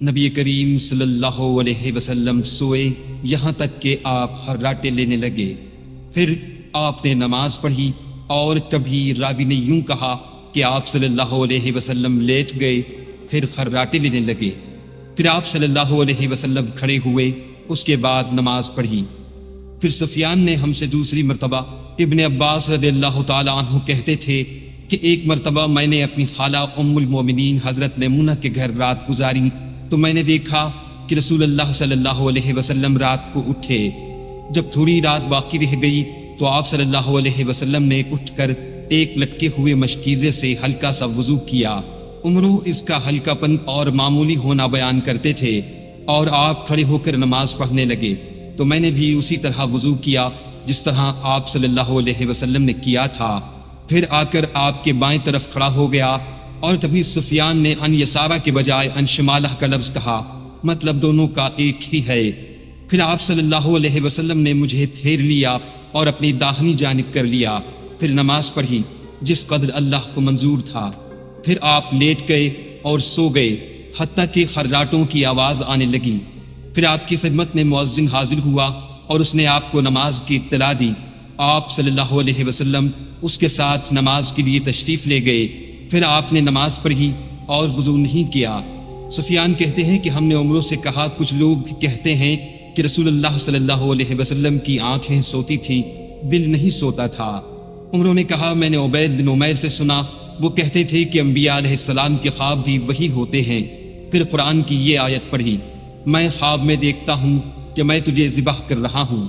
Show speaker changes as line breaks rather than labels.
نبی کریم صلی اللہ علیہ وسلم سوئے یہاں تک کہ آپ خراٹے لینے لگے۔ پھر آپ نے نماز پڑھی، اور کبھی راوی نے یوں کہا کہ آپ صلی اللہ علیہ وسلم لیٹ گئے، پھر خراٹے لینے لگے۔ پھر آپ صلی اللہ علیہ وسلم کھڑے ہوئے، اس کے بعد نماز پڑھی۔ پھر سفیان نے ہم سے دوسری مرتبہ، ابن عباس رضی اللہ تعالی عنہ کہتے تھے کہ ایک مرتبہ میں نے اپنی خالہ ام المومنین حضرت میمونہ کے گھر رات گزاری، تو میں نے دیکھا کہ رسول اللہ صلی اللہ علیہ وسلم رات کو اٹھے۔ جب تھوڑی رات باقی رہ گئی تو آپ صلی اللہ علیہ وسلم نے اٹھ کر ایک لٹکے ہوئے مشکیزے سے ہلکا سا وضو کیا۔ عمرو اس کا ہلکا پن اور معمولی ہونا بیان کرتے تھے، اور آپ کھڑے ہو کر نماز پڑھنے لگے، تو میں نے بھی اسی طرح وضو کیا جس طرح آپ صلی اللہ علیہ وسلم نے کیا تھا۔ پھر آ کر آپ کے بائیں طرف کھڑا ہو گیا، اور تبھی سفیان نے ان یسارہ کے بجائے ان شمالہ کا لفظ کہا، مطلب دونوں کا ایک ہی ہے۔ پھر آپ صلی اللہ علیہ وسلم نے مجھے پھیر لیا اور اپنی داہنی جانب کر لیا، پھر نماز پڑھی جس قدر اللہ کو منظور تھا۔ پھر آپ لیٹ گئے اور سو گئے، حتیٰ کہ خراٹوں کی آواز آنے لگی۔ پھر آپ کی خدمت میں مؤذن حاضر ہوا اور اس نے آپ کو نماز کی اطلاع دی۔ آپ صلی اللہ علیہ وسلم اس کے ساتھ نماز کے لیے تشریف لے گئے۔ پھر آپ نے نماز پڑھی اور وضو نہیں کیا۔ سفیان کہتے ہیں کہ ہم نے عمرو سے کہا، کچھ لوگ کہتے ہیں کہ رسول اللہ صلی اللہ علیہ وسلم کی آنکھیں سوتی تھیں، دل نہیں سوتا تھا۔ عمرو نے کہا، میں نے عبید بن عمیر سے سنا، وہ کہتے تھے کہ انبیاء علیہ السلام کے خواب بھی وہی ہوتے ہیں۔ پھر قرآن کی یہ آیت پڑھی، میں خواب میں دیکھتا ہوں کہ میں تجھے ذبح کر رہا ہوں۔